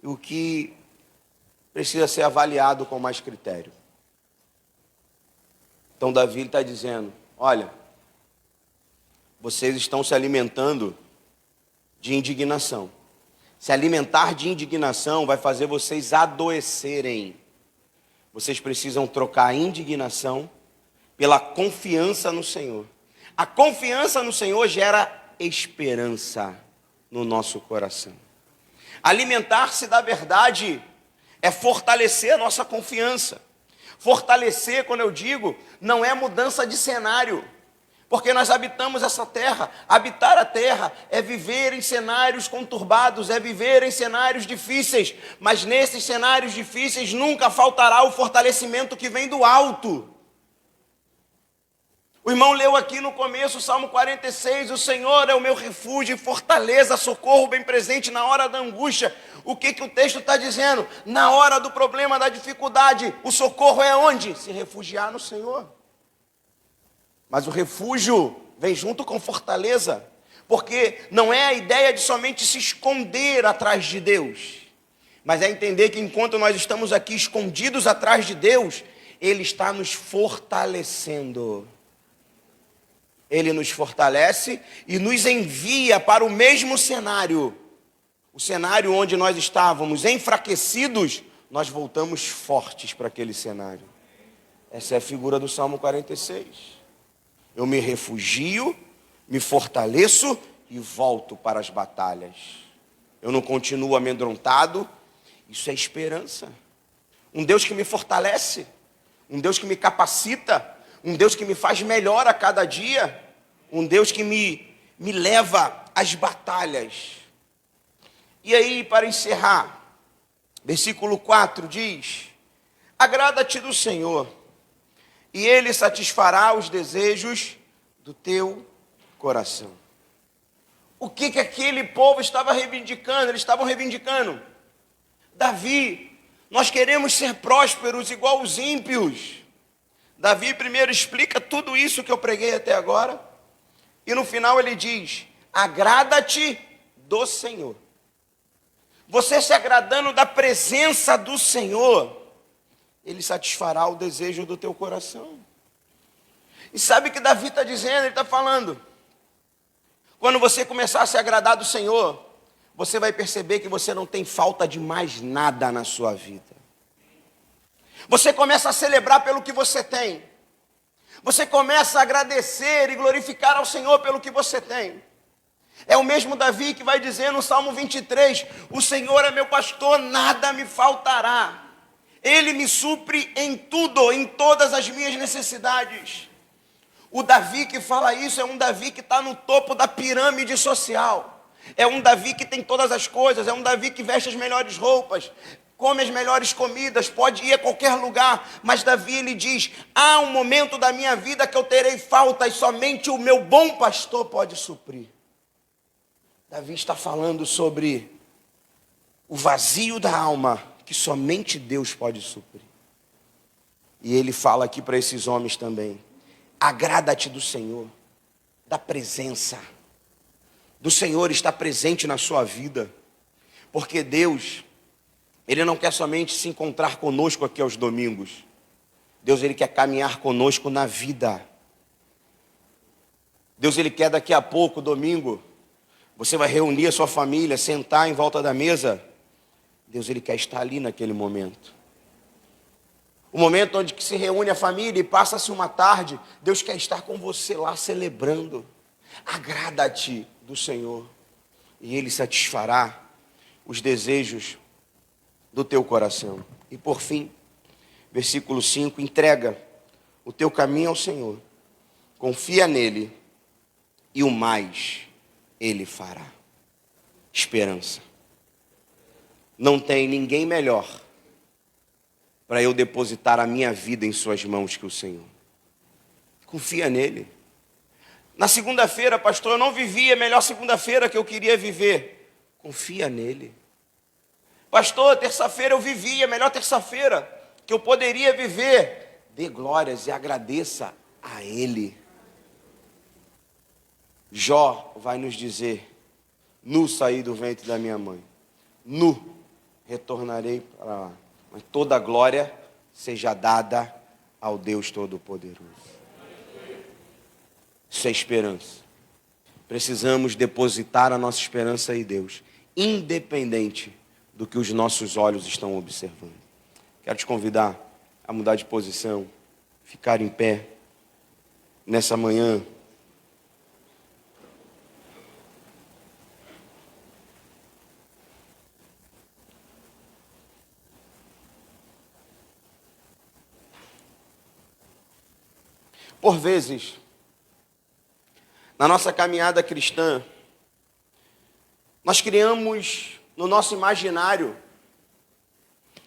e o que precisa ser avaliado com mais critério. Então Davi está dizendo: olha, vocês estão se alimentando de indignação. Se alimentar de indignação vai fazer vocês adoecerem. Vocês precisam trocar a indignação pela confiança no Senhor. A confiança no Senhor gera esperança no nosso coração. Alimentar-se da verdade é fortalecer a nossa confiança. Fortalecer, quando eu digo, não é mudança de cenário, porque nós habitamos essa terra. Habitar a terra é viver em cenários conturbados, é viver em cenários difíceis, mas nesses cenários difíceis nunca faltará o fortalecimento que vem do alto. O irmão leu aqui no começo o Salmo 46, o Senhor é o meu refúgio e fortaleza, socorro bem presente na hora da angústia. O que o texto está dizendo? Na hora do problema, da dificuldade, o socorro é onde? Se refugiar no Senhor. Mas o refúgio vem junto com fortaleza, porque não é a ideia de somente se esconder atrás de Deus, mas é entender que enquanto nós estamos aqui escondidos atrás de Deus, Ele está nos fortalecendo. Ele nos fortalece e nos envia para o mesmo cenário. O cenário onde nós estávamos enfraquecidos, nós voltamos fortes para aquele cenário. Essa é a figura do Salmo 46. Eu me refugio, me fortaleço e volto para as batalhas. Eu não continuo amedrontado Isso é esperança. Um Deus que me fortalece, um Deus que me capacita, um Deus que me faz melhor a cada dia, um Deus que me leva às batalhas. E aí, para encerrar, versículo 4 diz: agrada-te do Senhor, e Ele satisfará os desejos do teu coração. O que aquele povo estava reivindicando? Eles estavam reivindicando: Davi, nós queremos ser prósperos igual os ímpios. Davi primeiro explica tudo isso que eu preguei até agora, e no final ele diz: agrada-te do Senhor. Você se agradando da presença do Senhor, Ele satisfará o desejo do teu coração. E sabe o que Davi está dizendo? Ele está falando: quando você começar a se agradar do Senhor, você vai perceber que você não tem falta de mais nada na sua vida. Você começa a celebrar pelo que você tem. Você começa a agradecer e glorificar ao Senhor pelo que você tem. É o mesmo Davi que vai dizer no Salmo 23, o Senhor é meu pastor, nada me faltará. Ele me supre em tudo, em todas as minhas necessidades. O Davi que fala isso é um Davi que está no topo da pirâmide social. É um Davi que tem todas as coisas, é um Davi que veste as melhores roupas, come as melhores comidas, pode ir a qualquer lugar. Mas Davi, ele diz: há um momento da minha vida que eu terei falta e somente o meu bom pastor pode suprir. Davi está falando sobre o vazio da alma que somente Deus pode suprir. E ele fala aqui para esses homens também: agrada-te do Senhor, da presença do Senhor está presente na sua vida, porque Deus, Ele não quer somente se encontrar conosco aqui aos domingos. Deus, Ele quer caminhar conosco na vida. Deus, Ele quer daqui a pouco, domingo, você vai reunir a sua família, sentar em volta da mesa. Deus, Ele quer estar ali naquele momento. O momento onde que se reúne a família e passa-se uma tarde, Deus quer estar com você lá celebrando. Agrada-te do Senhor, e Ele satisfará os desejos do teu coração. E por fim, versículo 5, entrega o teu caminho ao Senhor, confia nele, e o mais Ele fará. Esperança. Não tem ninguém melhor para eu depositar a minha vida em suas mãos que o Senhor. Confia nele. Na segunda-feira, pastor, eu não vivi a melhor segunda-feira que eu queria viver. Confia nele. Pastor, terça-feira eu vivi a melhor terça-feira que eu poderia viver. Dê glórias e agradeça a ele. Jó vai nos dizer: nu saí do ventre da minha mãe, nu retornarei para lá. Mas toda a glória seja dada ao Deus Todo-Poderoso. Isso é esperança. Precisamos depositar a nossa esperança em Deus, independente do que os nossos olhos estão observando. Quero te convidar a mudar de posição, ficar em pé nessa manhã. Por vezes, na nossa caminhada cristã, nós criamos no nosso imaginário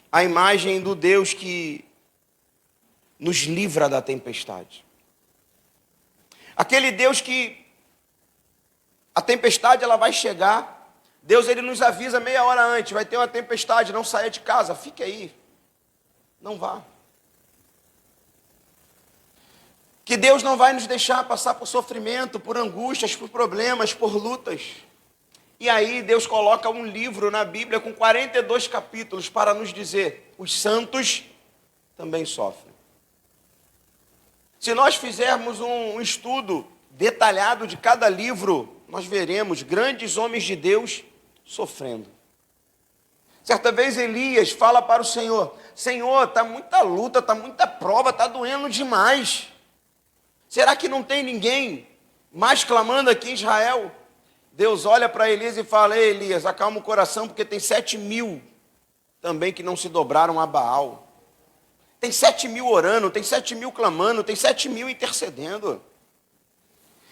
a imagem do Deus que nos livra da tempestade. Aquele Deus que a tempestade ela vai chegar, Deus ele nos avisa meia hora antes: vai ter uma tempestade, não saia de casa, fique aí, não vá. Que Deus não vai nos deixar passar por sofrimento, por angústias, por problemas, por lutas. E aí Deus coloca um livro na Bíblia com 42 capítulos para nos dizer: os santos também sofrem. Se nós fizermos um estudo detalhado de cada livro, nós veremos grandes homens de Deus sofrendo. Certa vez Elias fala para o Senhor: Senhor, está muita luta, está muita prova, está doendo demais. Será que não tem ninguém mais clamando aqui em Israel? Deus olha para Elias e fala: ei, Elias, acalma o coração, porque tem 7.000 também que não se dobraram a Baal. Tem 7.000 orando, tem 7.000 clamando, tem 7.000 intercedendo.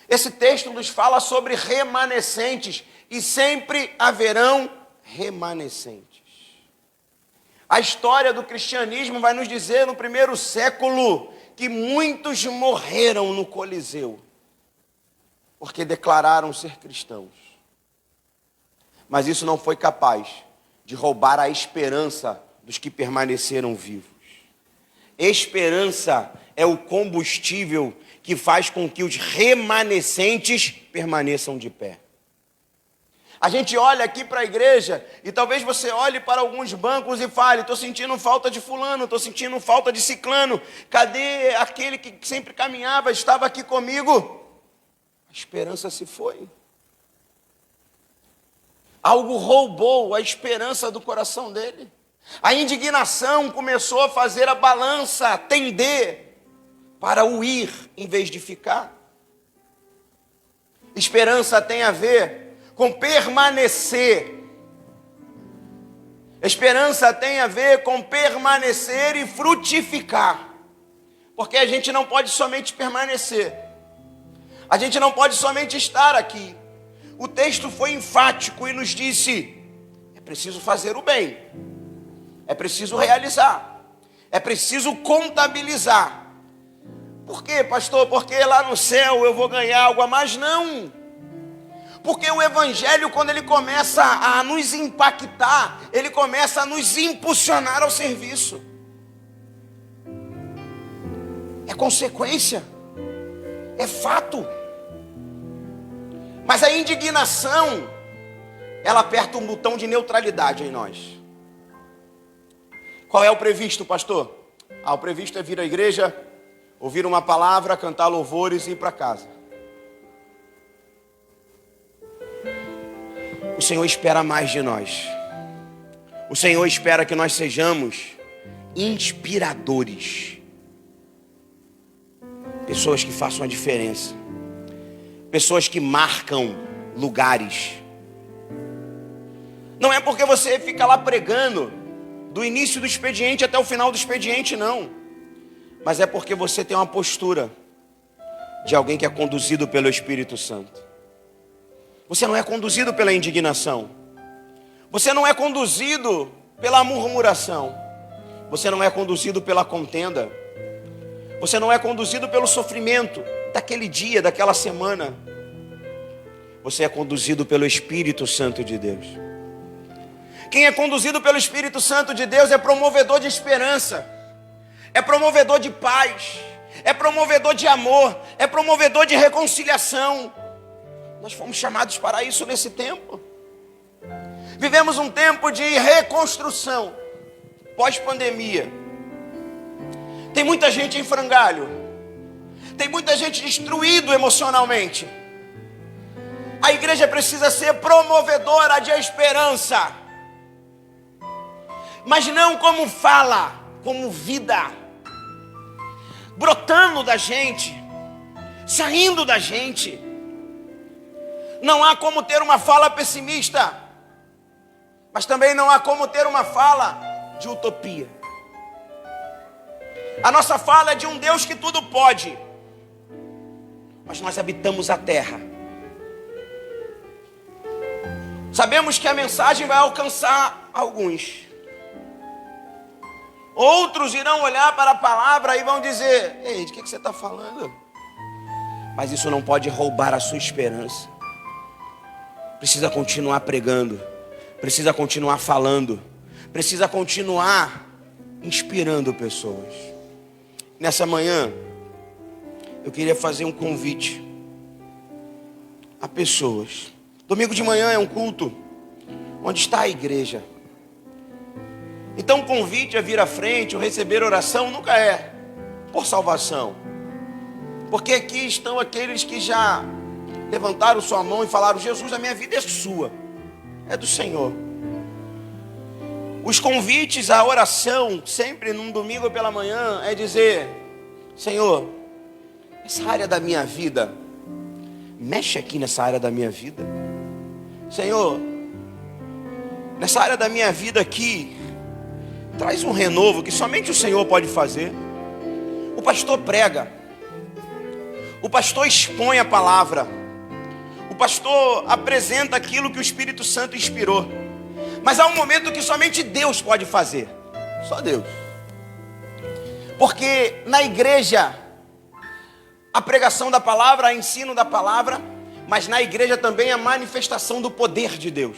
Esse texto nos fala sobre remanescentes, e sempre haverão remanescentes. A história do cristianismo vai nos dizer no primeiro século que muitos morreram no Coliseu, porque declararam ser cristãos. Mas isso não foi capaz de roubar a esperança dos que permaneceram vivos. Esperança é o combustível que faz com que os remanescentes permaneçam de pé. A gente olha aqui para a igreja e talvez você olhe para alguns bancos e fale: estou sentindo falta de fulano, estou sentindo falta de ciclano. Cadê aquele que sempre caminhava, estava aqui comigo? A esperança se foi. Algo roubou a esperança do coração dele. A indignação começou a fazer a balança tender para o ir em vez de ficar. Esperança tem a ver com permanecer. Esperança tem a ver com permanecer e frutificar. Porque a gente não pode somente permanecer. A gente não pode somente estar aqui. O texto foi enfático e nos disse: é preciso fazer o bem. É preciso realizar. É preciso contabilizar. Por quê, pastor? Porque lá no céu eu vou ganhar algo a mais? Não. Porque o evangelho, quando ele começa a nos impactar, ele começa a nos impulsionar ao serviço. É consequência. É fato. Mas a indignação, ela aperta um botão de neutralidade em nós. Qual é o previsto, pastor? O previsto é vir à igreja, ouvir uma palavra, cantar louvores e ir para casa. O Senhor espera mais de nós. O Senhor espera que nós sejamos inspiradores. Pessoas que façam a diferença. Pessoas que marcam lugares. Não é porque você fica lá pregando do início do expediente até o final do expediente, não. Mas é porque você tem uma postura de alguém que é conduzido pelo Espírito Santo. Você não é conduzido pela indignação. Você não é conduzido pela murmuração. Você não é conduzido pela contenda. Você não é conduzido pelo sofrimento daquele dia, daquela semana. Você é conduzido pelo Espírito Santo de Deus. Quem é conduzido pelo Espírito Santo de Deus é promovedor de esperança, é promovedor de paz, é promovedor de amor, é promovedor de reconciliação. Nós fomos chamados para isso nesse tempo. Vivemos um tempo de reconstrução, pós-pandemia. Tem muita gente em frangalho. Tem muita gente destruído emocionalmente. A igreja precisa ser promovedora de esperança. Mas não como fala, como vida. Brotando da gente, saindo da gente. Não há como ter uma fala pessimista, mas também não há como ter uma fala de utopia. A nossa fala é de um Deus que tudo pode, mas nós habitamos a terra. Sabemos que a mensagem vai alcançar alguns. Outros irão olhar para a palavra e vão dizer: ei, de que você está falando? Mas isso não pode roubar a sua esperança. Precisa continuar pregando, precisa continuar falando, precisa continuar inspirando pessoas. Nessa manhã, eu queria fazer um convite a pessoas. Domingo de manhã é um culto onde está a igreja. Então o convite a vir à frente, ou receber oração, nunca é por salvação. Porque aqui estão aqueles que já levantaram sua mão e falaram: Jesus, a minha vida é sua, é do Senhor. Os convites à oração, sempre num domingo pela manhã, é dizer: Senhor, essa área da minha vida, mexe aqui nessa área da minha vida. Senhor, nessa área da minha vida aqui, traz um renovo que somente o Senhor pode fazer. O pastor prega, o pastor expõe a palavra, o pastor apresenta aquilo que o Espírito Santo inspirou. Mas há um momento que somente Deus pode fazer, só Deus. Porque na igreja, a pregação da palavra, o ensino da palavra, mas na igreja também a manifestação do poder de Deus.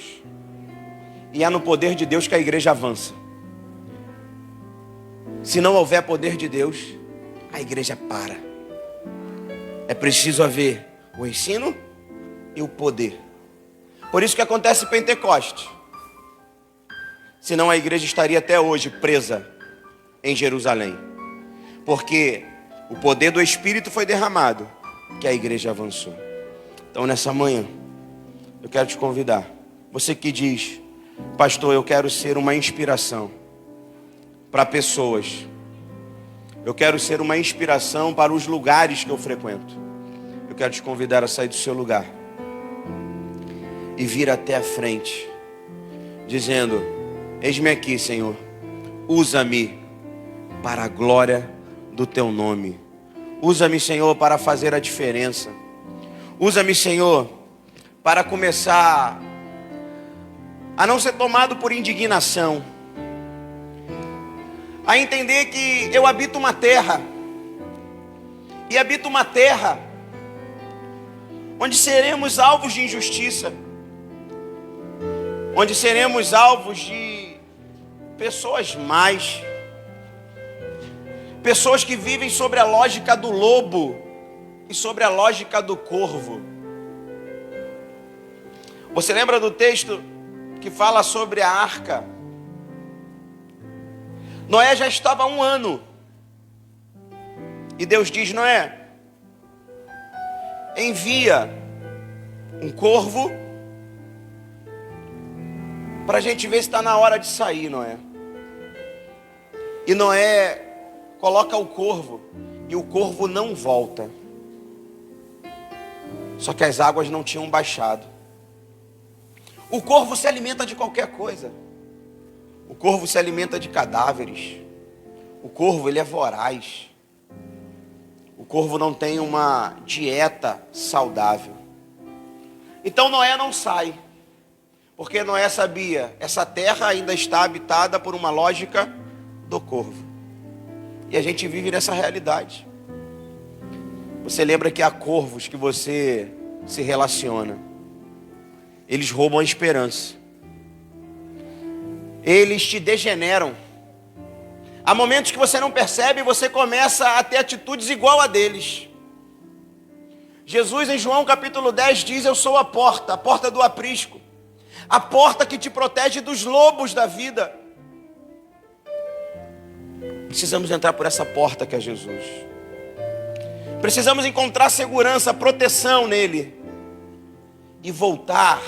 E é no poder de Deus que a igreja avança. Se não houver poder de Deus, a igreja para. É preciso haver o ensino e o poder. Por isso que acontece Pentecoste. Senão a igreja estaria até hoje presa em Jerusalém. Porque o poder do Espírito foi derramado, que a igreja avançou. Então nessa manhã, eu quero te convidar. Você que diz: pastor, eu quero ser uma inspiração para pessoas. Eu quero ser uma inspiração para os lugares que eu frequento. Eu quero te convidar a sair do seu lugar e vir até a frente, dizendo: eis-me aqui, Senhor, usa-me para a glória do teu nome. Usa-me, Senhor, para fazer a diferença. Usa-me, Senhor, para começar a não ser tomado por indignação, a entender que eu habito uma terra, e habito uma terra onde seremos alvos de injustiça, onde seremos alvos de pessoas más, pessoas que vivem sobre a lógica do lobo e sobre a lógica do corvo. Você lembra do texto que fala sobre a arca? Noé já estava há 1 ano. E Deus diz: Noé, envia um corvo para a gente ver se está na hora de sair, Noé. E Noé coloca o corvo, e o corvo não volta. Só que as águas não tinham baixado. O corvo se alimenta de qualquer coisa. O corvo se alimenta de cadáveres. O corvo, ele é voraz. O corvo não tem uma dieta saudável. Então Noé não sai, porque Noé sabia, essa terra ainda está habitada por uma lógica do corvo. E a gente vive nessa realidade. Você lembra que há corvos que você se relaciona. Eles roubam a esperança. Eles te degeneram. Há momentos que você não percebe e você começa a ter atitudes igual a deles. Jesus em João capítulo 10 diz: eu sou a porta do aprisco. A porta que te protege dos lobos da vida. Precisamos entrar por essa porta que é Jesus. Precisamos encontrar segurança, proteção nele. E voltar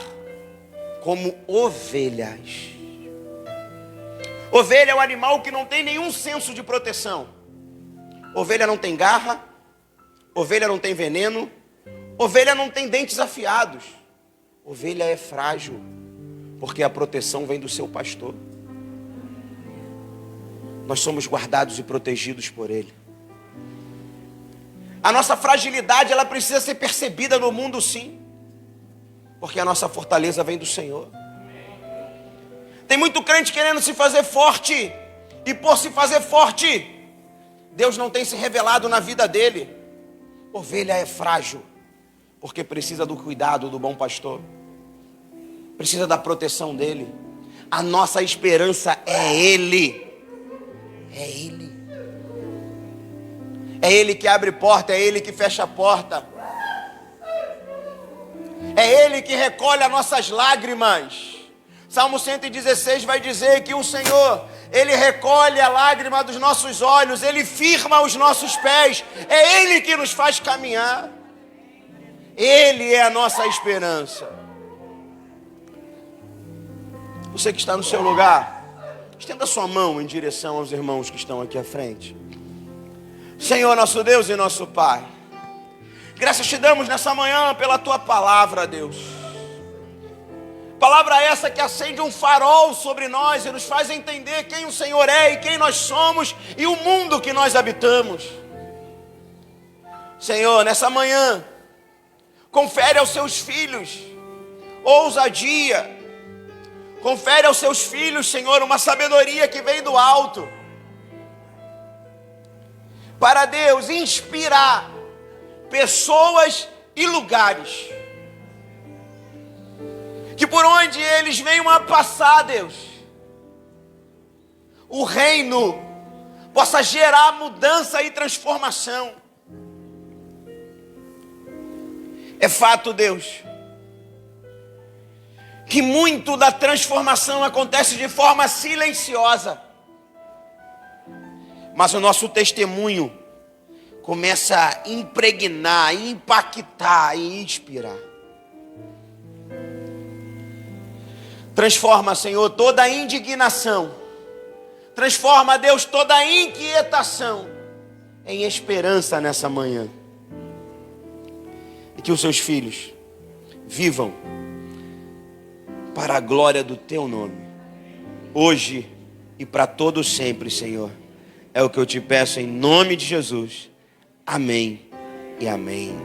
como ovelhas. Ovelha é um animal que não tem nenhum senso de proteção. Ovelha não tem garra. Ovelha não tem veneno. Ovelha não tem dentes afiados. Ovelha é frágil, porque a proteção vem do seu pastor. Nós somos guardados e protegidos por ele. A nossa fragilidade, ela precisa ser percebida no mundo, sim, porque a nossa fortaleza vem do Senhor. Tem muito crente querendo se fazer forte, e por se fazer forte, Deus não tem se revelado na vida dele. Ovelha é frágil, porque precisa do cuidado do bom pastor, precisa da proteção dele. A nossa esperança é ele. É ele. É ele que abre porta, é ele que fecha a porta. É ele que recolhe as nossas lágrimas. Salmo 116 vai dizer que o Senhor, ele recolhe a lágrima dos nossos olhos, ele firma os nossos pés. É ele que nos faz caminhar. Ele é a nossa esperança. Você que está no seu lugar, estenda sua mão em direção aos irmãos que estão aqui à frente. Senhor, nosso Deus e nosso Pai, graças te damos nessa manhã pela tua palavra, Deus. Palavra essa que acende um farol sobre nós e nos faz entender quem o Senhor é e quem nós somos e o mundo que nós habitamos. Senhor, nessa manhã, confere aos seus filhos ousadia. Confere aos seus filhos, Senhor, uma sabedoria que vem do alto. Para Deus inspirar pessoas e lugares. Que por onde eles venham a passar, Deus, o reino possa gerar mudança e transformação. É fato, Deus, que muito da transformação acontece de forma silenciosa. Mas o nosso testemunho começa a impregnar, impactar e inspirar. Transforma, Senhor, toda a indignação. Transforma, Deus, toda a inquietação em esperança nessa manhã. E que os seus filhos vivam para a glória do teu nome, hoje e para todo sempre, Senhor. É o que eu te peço em nome de Jesus. Amém e amém.